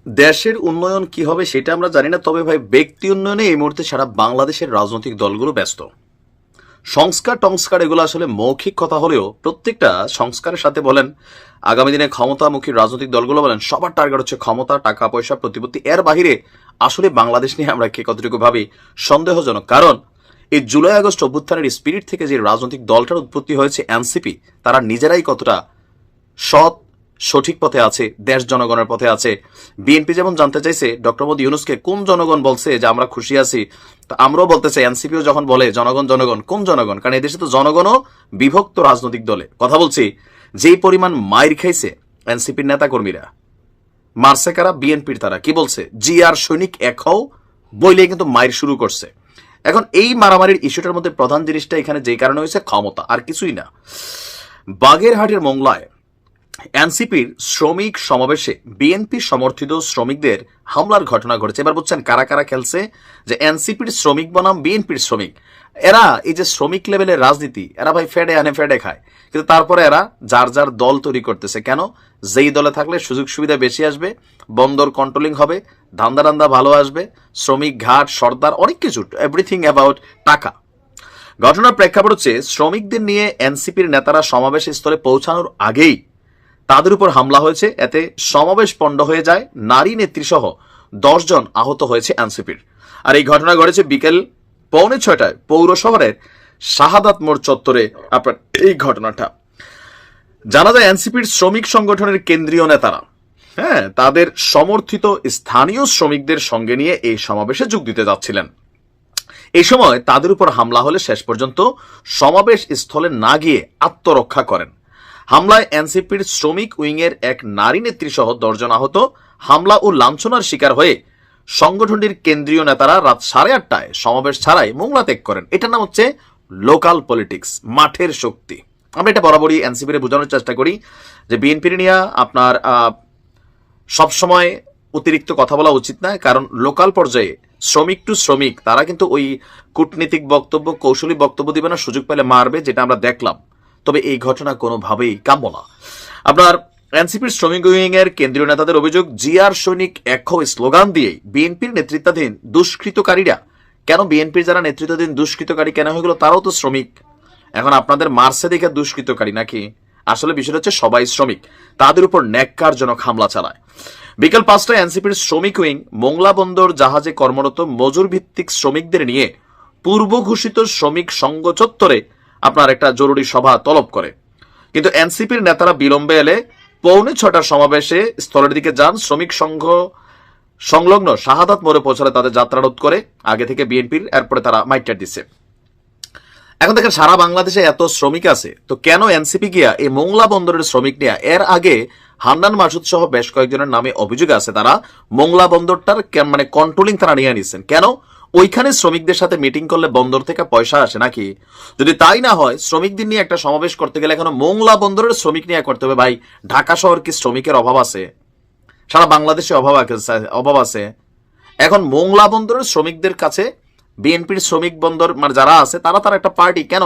দেশের উন্নয়ন কি হবে সেটা আমরা জানি না, তবে ভাই ব্যক্তি উন্নয়নে এই মুহূর্তে সারা বাংলাদেশের রাজনৈতিক দলগুলো ব্যস্ত। সংস্কার টংস্কার এগুলো আসলে মৌখিক কথা হলেও প্রত্যেকটা সংস্কারের সাথে বলেন, আগামী দিনে ক্ষমতামুখী রাজনৈতিক দলগুলো বলেন, সবার টার্গেট হচ্ছে ক্ষমতা, টাকা পয়সা, প্রতিপত্তি। এর বাহিরে আসলে বাংলাদেশ নিয়ে আমরা কে কতটুকু ভাবি সন্দেহজনক। কারণ এই জুলাই আগস্ট অভ্যুত্থানের স্পিরিট থেকে যে রাজনৈতিক দলটার উৎপত্তি হয়েছে এনসিপি, তারা নিজেরাই কতটা সৎ সঠিক পথে আছে, দেশ জনগণের পথে আছে। বিএনপি যেমন জানতে চাইছে ডক্টর মোহাম্মদ ইউনূসকে কোন জনগণ বলছে যে আমরা খুশি আছি, তা আমরাও বলতে চাই এনসিপিও যখন বলে জনগণ জনগণ, কোন জনগণ? কারণ এদেশে তো জনগণও বিভক্ত রাজনৈতিক দলে। কথা বলছি, যেই পরিমাণ মাইর খাইছে এনসিপির নেতা কর্মীরা, মারছে কারা? বিএনপির। তারা কি বলছে? জিআর সৈনিক এক হও বইলে কিন্তু মাইর শুরু করছে। এখন এই মারামারির ইস্যুটার মধ্যে প্রধান জিনিসটা এখানে যেই কারণে হয়েছে ক্ষমতা, আর কিছুই না। বাগেরহাটের মোংলায় এনসিপির শ্রমিক সমাবেশে বিএনপি সমর্থিত শ্রমিকদের হামলার ঘটনা ঘটেছে। এবার বুঝছেন কারা কারা খেলছে, যে এনসিপির শ্রমিক বনাম বিএনপির শ্রমিক। এরা এই যে শ্রমিক লেভেলের রাজনীতি, এরা ভাই ফেডে আনে ফেডে খায়, কিন্তু তারপরে এরা যার যার দল তৈরি করতেছে। কেন? যেই দলে থাকলে সুযোগ সুবিধা বেশি আসবে, বন্দর কন্ট্রোলিং হবে, ধান্দা রান্দা ভালো আসবে, শ্রমিক ঘাট সর্দার অনেক কিছু, এভরিথিং অ্যাবাউট টাকা। ঘটনার প্রেক্ষাপট হচ্ছে শ্রমিকদের নিয়ে এনসিপির নেতারা সমাবেশ স্থলে পৌঁছানোর আগেই তাদের উপর হামলা হয়েছে। এতে সমাবেশ পণ্ড হয়ে যায়, নারী নেত্রী সহ 10 জন আহত হয়েছে এনসিপির। আর এই ঘটনা ঘটেছে বিকেল 6:45 পৌর শহরের শাহাদাত মোড় চত্বরে। আপনার এই ঘটনাটা জানা যায় এনসিপির শ্রমিক সংগঠনের কেন্দ্রীয় নেতারা তাদের সমর্থিত স্থানীয় শ্রমিকদের সঙ্গে নিয়ে এই সমাবেশে যোগ দিতে যাচ্ছিলেন। এই সময় তাদের উপর হামলা হলে শেষ পর্যন্ত সমাবেশ স্থলে না গিয়ে আত্মরক্ষা করেন। হামলায় এনসিপির শ্রমিক উইংয়ের এক নারী নেত্রী সহ 10 জন আহত। হামলা ও লাঞ্ছনার শিকার হয়ে সংগঠনটির কেন্দ্রীয় নেতারা রাত 8:30টায় সমাবেশ ছাড়াই মোংলা ত্যাগ করেন। এটার নাম হচ্ছে লোকাল পলিটিক্স, মাঠের শক্তি। আমরা এটা বরাবরই এনসিপির বোঝানোর চেষ্টা করি যে বিএনপির নিয়ে আপনার সবসময় অতিরিক্ত কথা বলা উচিত না, কারণ লোকাল পর্যায়ে শ্রমিক টু শ্রমিক তারা কিন্তু ওই কূটনীতিক বক্তব্য, কৌশলী বক্তব্য দিবে না, সুযোগ পেলে মারবে, যেটা আমরা দেখলাম। তবে এই ঘটনা কোনোভাবেই কাম্য না। আপনার এনসিপির শ্রমিক উইং এর কেন্দ্রীয় নেতাদের অভিযোগ, জিআর সৈনিক এক হও স্লোগান দিয়ে বিএনপির নেতৃত্বাধীন দুষ্কৃতকারীরা, কেন বিএনপির যারা নেতৃত্বাধীন দুষ্কৃতকারী কেন হয়ে গেল? তারাও তো শ্রমিক। এখন আপনাদের মার্সে দেখে দুষ্কৃতকারী নাকি? আসলে বিষয়টা হচ্ছে সবাই শ্রমিক, তাদের উপর ন্যাক্কারজনক হামলা চালায়। বিকেল 5টায় এনসিপির শ্রমিক উইং মোংলা বন্দর জাহাজে কর্মরত মজুর ভিত্তিক শ্রমিকদের নিয়ে পূর্ব ঘোষিত শ্রমিক সংঘ চত্বরে আপনার একটা জরুরি সভা তলব করে, কিন্তু এনসিপির নেতারা বিলম্বে এলে 6:45 সমাবেশে স্থলের দিকে যান। শ্রমিক সংঘ সংলগ্ন শাহাদাত মোড়ে পৌঁছালে তাদের যাত্রা রোধ করে আগে থেকে বিএনপির, এরপরে তারা মাইটার দিচ্ছে। এখন দেখেন সারা বাংলাদেশে এত শ্রমিক আছে, তো কেন এনসিপি গিয়া এই মোংলা বন্দরের শ্রমিক নিয়ে? এর আগে হান্নান মাসুদ সহ বেশ কয়েকজনের নামে অভিযোগ আছে, তারা মোংলা বন্দরটার মানে কন্ট্রোলিং তারা নিয়ে নিচ্ছেন। কেন? ওইখানে শ্রমিকদের সাথে মিটিং করলে বন্দর থেকে পয়সা আসে নাকি? যদি তাই না হয়, শ্রমিকদের নিয়ে একটা সমাবেশ করতে গেলে এখন মোংলা বন্দরের শ্রমিক নিয়ে করতে হবে। ভাই ঢাকা শহর কি শ্রমিকের অভাব আছে? সারা বাংলাদেশে অভাব আছে। এখন মোংলা বন্দরের শ্রমিকদের কাছে বিএনপির শ্রমিক বন্দর মানে যারা আছে তারা একটা পার্টি। কেন?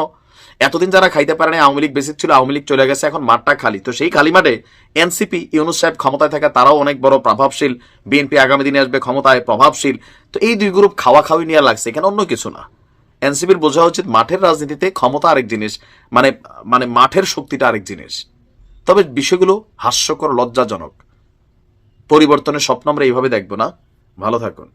এতদিন যারা খাইতে পারে না, আওয়ামী লীগ বেসিক ছিল, আওয়ামী লীগ চলে গেছে, এখন মাঠটা খালি। তো সেই খালি মাঠে এনসিপি, ইউনূস সাহেব ক্ষমতায় থাকা, তারাও অনেক বড় প্রভাবশীল। বিএনপি আগামী দিনে আসবে ক্ষমতায়, প্রভাবশীল। তো এই দুই গ্রুপ খাওয়া খাওয়ি নিয়ে লাগছে, এখানে অন্য কিছু না। এনসিপির বোঝা উচিত মাঠের রাজনীতিতে ক্ষমতা আরেক জিনিস, মানে মাঠের শক্তিটা আরেক জিনিস। তবে বিষয়গুলো হাস্যকর, লজ্জাজনক। পরিবর্তনের স্বপ্ন আমরা এইভাবে দেখবো না। ভালো থাকুন।